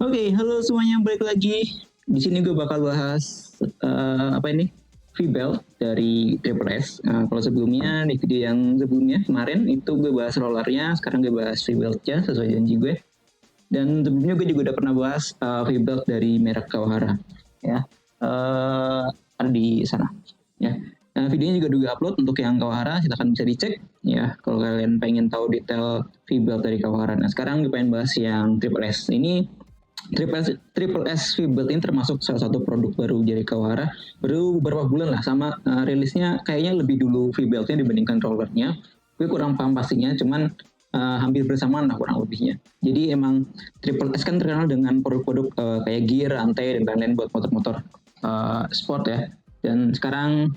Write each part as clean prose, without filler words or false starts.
Oke, halo semuanya, balik lagi. Di sini gue bakal bahas apa ini? V-belt dari Triple S. Kalau sebelumnya di video yang sebelumnya kemarin itu gue bahas rollernya, sekarang gue bahas V-beltnya sesuai janji gue. Dan sebelumnya gue juga udah pernah bahas V-belt dari merek Kawahara. Ya, ada di sana. Ya, videonya juga udah gue upload untuk yang Kawahara, silakan bisa dicek. Ya, kalau kalian pengen tahu detail V-belt dari Kawahara. Nah, sekarang gue pengen bahas yang Triple S. Ini Triple S V-Build ini termasuk salah satu produk baru dari Kawahara. Baru beberapa bulan lah, sama rilisnya kayaknya lebih dulu V-Build-nya dibandingkan rollernya. Gue kurang paham pastinya, cuman hampir bersamaan lah kurang lebihnya. Jadi emang Triple S kan terkenal dengan produk-produk kayak gear, rantai, dan lain-lain buat motor-motor sport ya. Dan sekarang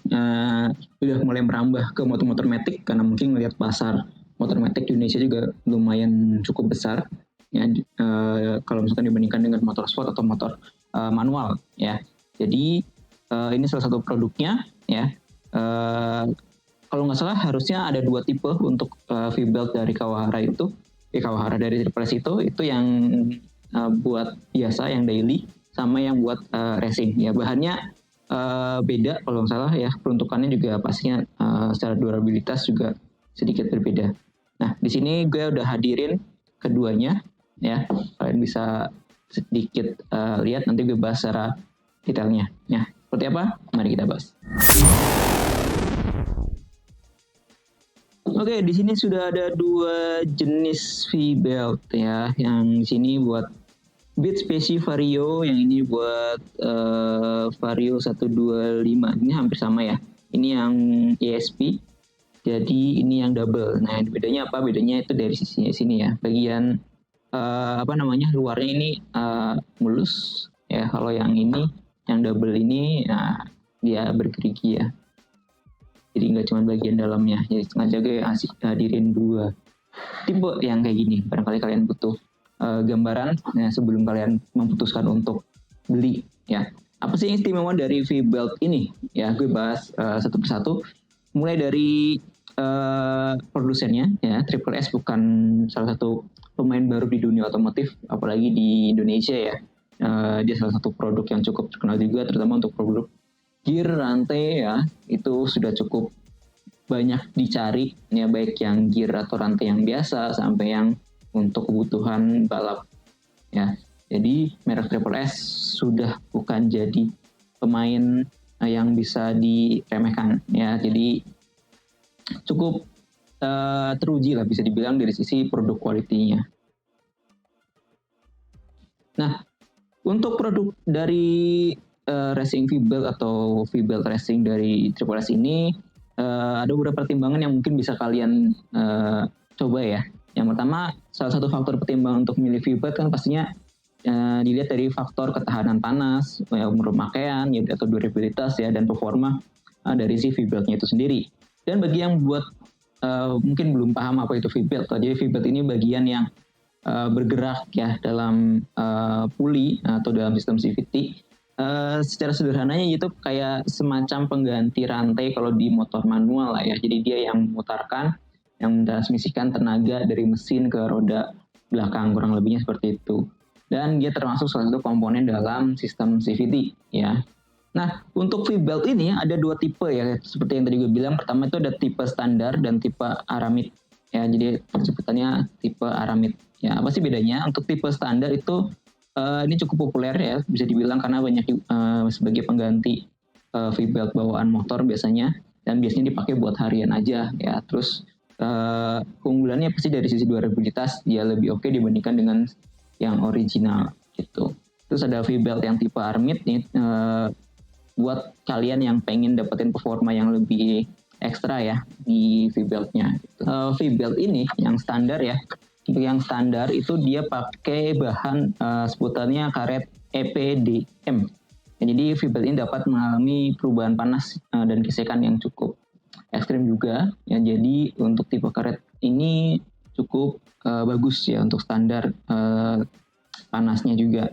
udah mulai merambah ke motor-motor matic karena mungkin melihat pasar motor matic di Indonesia juga lumayan cukup besar ya, kalau misalkan dibandingkan dengan motor sport atau motor manual ya. Jadi ini salah satu produknya ya. Uh, Kalau nggak salah harusnya ada dua tipe untuk V-belt dari Kawahara itu. Kawahara dari Triple S itu yang buat biasa yang daily sama yang buat racing ya. Bahannya beda kalau nggak salah ya. Peruntukannya juga pastinya secara durabilitas juga sedikit berbeda. Nah, di sini gue udah hadirin keduanya ya. Kalian bisa sedikit lihat, nanti gue bahas secara detailnya. Ya, seperti apa? Mari kita bahas. Oke, di sini sudah ada dua jenis V-belt ya. Yang di sini buat Beat Speci Vario, yang ini buat Vario 125. Ini hampir sama ya. Ini yang ESP. Jadi ini yang double. Nah, bedanya apa? Bedanya itu dari sisi sini ya. Bagian apa namanya? Luarnya ini mulus ya. Kalau yang ini yang double ini dia bergerigi ya. Jadi nggak cuma bagian dalamnya. Jadi sengaja gue hadirin dua tipe yang kayak gini. Barangkali kalian butuh gambaran ya, sebelum kalian memutuskan untuk beli ya. Apa sih istimewa dari V-belt ini? Ya, gue bahas satu persatu. Mulai dari produsennya ya. Triple S bukan salah satu pemain baru di dunia otomotif, apalagi di Indonesia ya. Dia salah satu produk yang cukup terkenal juga, terutama untuk produk gear, rantai ya, itu sudah cukup banyak dicari ya, baik yang gear atau rantai yang biasa sampai yang untuk kebutuhan balap ya. Jadi merek Triple S sudah bukan jadi pemain yang bisa diremehkan ya. Jadi cukup teruji lah bisa dibilang dari sisi produk quality-nya. Nah, untuk produk dari racing V-belt atau V-belt racing dari Triple S ini ada beberapa pertimbangan yang mungkin bisa kalian coba ya. Yang pertama, salah satu faktor pertimbangan untuk memilih V-belt kan pastinya dilihat dari faktor ketahanan panas, umur pemakaian, ya, atau durabilitas ya, dan performa dari si V-beltnya itu sendiri. Dan bagi yang buat mungkin belum paham apa itu V-belt, jadi V-belt ini bagian yang bergerak ya dalam puli atau dalam sistem CVT. Secara sederhananya itu kayak semacam pengganti rantai kalau di motor manual lah ya. Jadi dia yang memutarkan, yang mentransmisikan tenaga dari mesin ke roda belakang, kurang lebihnya seperti itu. Dan dia termasuk salah satu komponen dalam sistem CVT ya. Nah, untuk V-belt ini ada dua tipe ya, seperti yang tadi gue bilang. Pertama itu ada tipe standar dan tipe aramid. Ya, jadi persebutannya tipe aramid. Ya, apa sih bedanya? Untuk tipe standar itu ini cukup populer ya, bisa dibilang karena banyak sebagai pengganti V-belt bawaan motor biasanya, dan biasanya dipakai buat harian aja ya. Terus keunggulannya pasti dari sisi durabilitas dia lebih oke dibandingkan dengan yang original gitu. Terus ada V-belt yang tipe aramid nih, buat kalian yang pengen dapetin performa yang lebih ekstra ya di V-beltnya. V-belt ini yang standar ya. Untuk yang standar itu dia pakai bahan sebutannya karet EPDM. Ya, jadi V-belt ini dapat mengalami perubahan panas dan gesekan yang cukup ekstrim juga. Ya, jadi untuk tipe karet ini cukup bagus ya untuk standar panasnya juga.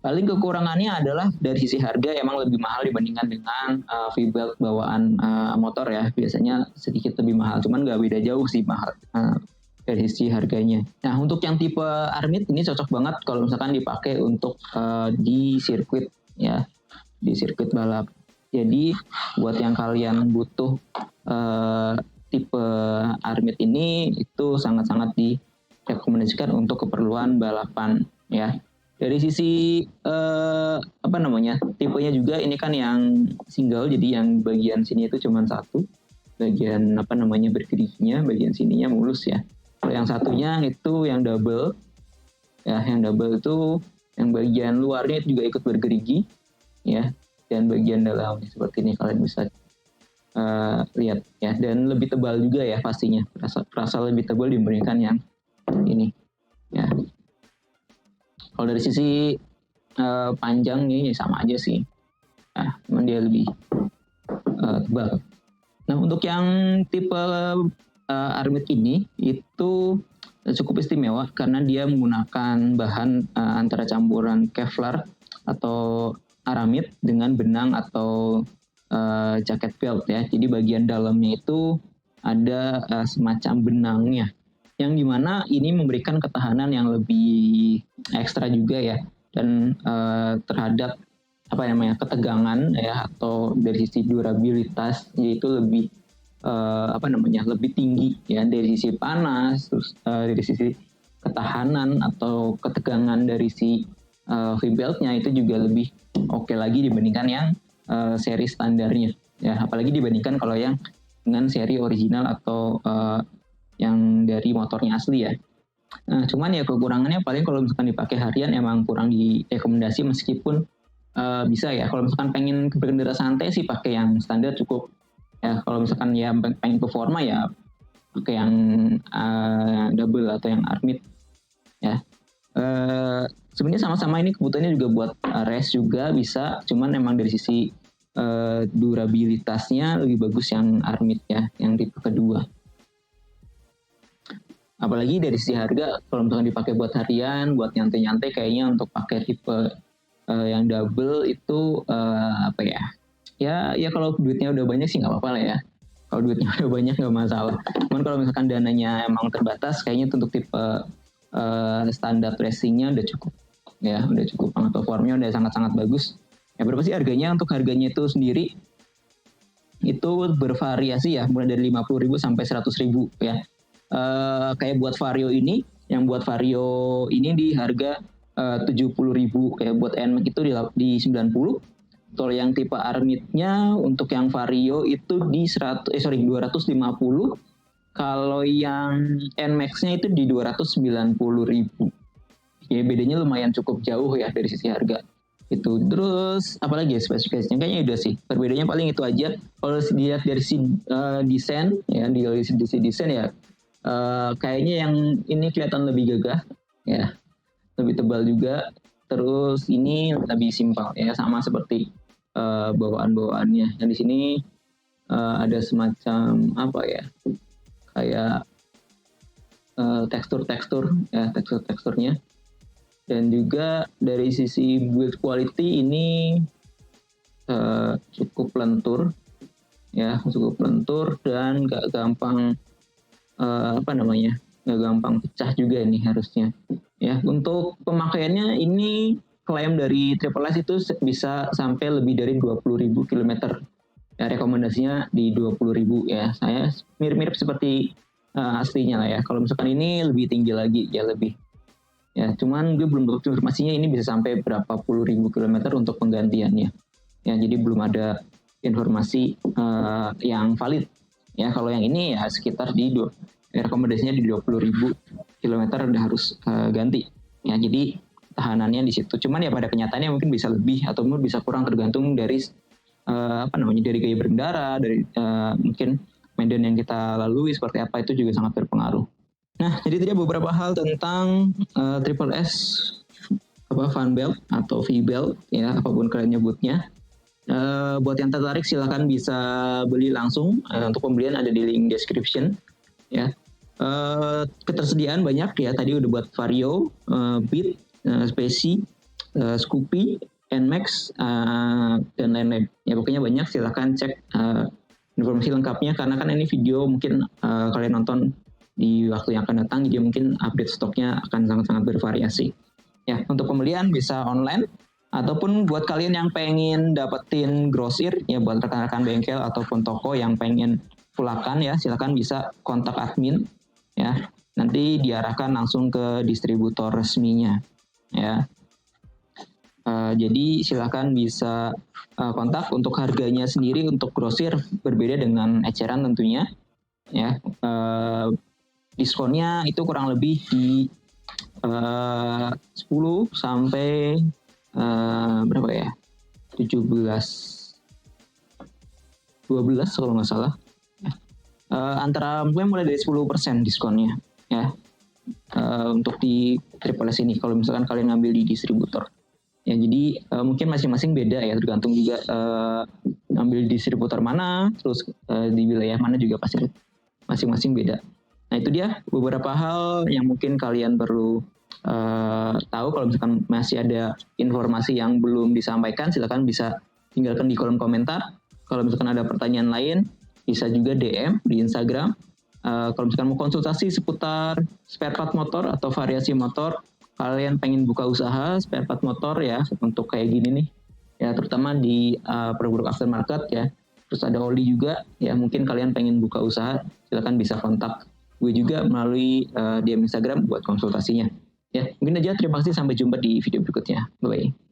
Paling kekurangannya adalah dari sisi harga emang lebih mahal dibandingkan dengan V-belt bawaan motor ya. Biasanya sedikit lebih mahal, cuman nggak beda jauh sih mahal. dari sisi harganya. Nah, untuk yang tipe Armit ini cocok banget kalau misalkan dipakai untuk di sirkuit ya, di sirkuit balap. Jadi buat yang kalian butuh tipe Armit ini itu sangat-sangat direkomendasikan untuk keperluan balapan ya. Dari sisi tipenya juga ini kan yang single, jadi yang bagian sini itu cuma satu, bagian bergeriginya, bagian sininya mulus ya. Kalau yang satunya itu yang double ya, yang double itu yang bagian luarnya juga ikut bergerigi ya, dan bagian dalamnya seperti ini kalian bisa lihat ya, dan lebih tebal juga ya pastinya, terasa lebih tebal dibandingkan yang ini ya. Kalau dari sisi panjang ini sama aja sih, nah cuman dia lebih tebal. Nah, untuk yang tipe Armit ini itu cukup istimewa karena dia menggunakan bahan antara campuran Kevlar atau aramid dengan benang atau jaket belt ya. Jadi bagian dalamnya itu ada semacam benangnya, yang dimana ini memberikan ketahanan yang lebih ekstra juga ya, dan terhadap ketegangan ya, atau dari sisi durabilitas yaitu lebih lebih tinggi ya, dari sisi panas, terus dari sisi ketahanan atau ketegangan dari si V-beltnya itu juga lebih oke lagi dibandingkan yang seri standarnya ya, apalagi dibandingkan kalau yang dengan seri original atau yang dari motornya asli ya. Nah, cuman ya kekurangannya paling kalau misalkan dipakai harian emang kurang direkomendasi, meskipun bisa ya kalau misalkan pengen berkendara santai sih pakai yang standar cukup ya. Kalau misalkan ya pengen performa ya pakai yang double atau yang Armit ya. Sebenarnya sama-sama ini kebutuhannya juga buat race juga bisa, cuman emang dari sisi durabilitasnya lebih bagus yang Armit ya, yang tipe kedua. Apalagi dari sisi harga, kalau misalkan dipakai buat harian, buat nyantai-nyantai, kayaknya untuk pakai tipe yang double itu ya kalau duitnya udah banyak sih nggak apa-apa lah ya. Kalau duitnya udah banyak nggak masalah. Cuman kalau misalkan dananya emang terbatas, kayaknya untuk tipe standar racingnya udah cukup ya, udah cukup banget, performnya udah sangat-sangat bagus. Ya berapa sih harganya? Untuk harganya itu sendiri itu bervariasi ya, mulai dari 50.000 sampai 100.000 ya. Kayak buat Vario ini, yang buat Vario ini di harga 70.000, kayak buat NMAX itu di 90. Kalau yang tipe Armitnya untuk yang Vario itu di 250. Kalau yang NMAX-nya itu di 290.000. Ya bedanya lumayan cukup jauh ya dari sisi harga itu. Terus apalagi ya spesifikasinya, kayaknya udah sih, perbedaannya paling itu aja. Kalau dilihat dari si desain ya, dari sisi desain ya, kayaknya yang ini kelihatan lebih gagah ya, lebih tebal juga. Terus ini lebih simpel ya, sama seperti bawaan-bawaannya. Yang di sini ada semacam kayak tekstur-tekstur ya, teksturnya. Dan juga dari sisi build quality ini cukup lentur ya, cukup lentur dan gak gampang gak gampang pecah juga ini harusnya ya. Untuk pemakaiannya ini klaim dari Triple S itu bisa sampai lebih dari 20.000 km ya, rekomendasinya di 20.000 ya. Saya mirip-mirip seperti aslinya lah ya. Kalau misalkan ini lebih tinggi lagi ya, lebih ya, cuman gue belum dapat informasinya ini bisa sampai berapa puluh ribu kilometer untuk penggantiannya ya, jadi belum ada informasi yang valid ya. Kalau yang ini ya sekitar rekomendasinya di 20.000 kilometer udah harus ganti ya, jadi tahanannya di situ. Cuman ya pada kenyataannya mungkin bisa lebih atau mungkin bisa kurang, tergantung dari dari gaya berkendara, dari mungkin medan yang kita lalui seperti apa, itu juga sangat berpengaruh. Nah, jadi tadi beberapa hal tentang Triple S fan belt atau V-belt ya, apapun kalian nyebutnya. Buat yang tertarik silahkan bisa beli langsung. Untuk pembelian ada di link description ya. Ketersediaan banyak ya, tadi udah buat Vario, Beat, Speci, Scoopy, NMAX, dan lain-lain ya. Pokoknya banyak, silahkan cek informasi lengkapnya, karena kan ini video mungkin kalian nonton di waktu yang akan datang, jadi mungkin update stoknya akan sangat-sangat bervariasi. Ya, untuk pembelian bisa online, ataupun buat kalian yang pengen dapetin grosir, ya buat rekan-rekan bengkel ataupun toko yang pengen pulakan ya, silakan bisa kontak admin ya. Nanti diarahkan langsung ke distributor resminya ya. Jadi silakan bisa kontak. Untuk harganya sendiri untuk grosir berbeda dengan eceran tentunya ya. Diskonnya itu kurang lebih di 10 sampai berapa ya? 17 12 kalau nggak salah. Antara mungkin mulai dari 10% diskonnya ya. Untuk di Triple S ini kalau misalkan kalian ngambil di distributor. Ya, jadi mungkin masing-masing beda ya, tergantung juga ngambil distributor mana, terus di wilayah mana juga pasti masing-masing beda. Nah, itu dia beberapa hal yang mungkin kalian perlu tahu. Kalau misalkan masih ada informasi yang belum disampaikan, silakan bisa tinggalkan di kolom komentar. Kalau misalkan ada pertanyaan lain, bisa juga DM di Instagram. Kalau misalkan mau konsultasi seputar spare part motor atau variasi motor, kalian pengen buka usaha spare part motor ya, untuk kayak gini nih ya, terutama di produk aftermarket ya, terus ada oli juga ya, mungkin kalian pengen buka usaha, silakan bisa kontak gue juga melalui DM Instagram buat konsultasinya ya. Mungkin aja, terima kasih, sampai jumpa di video berikutnya, bye bye.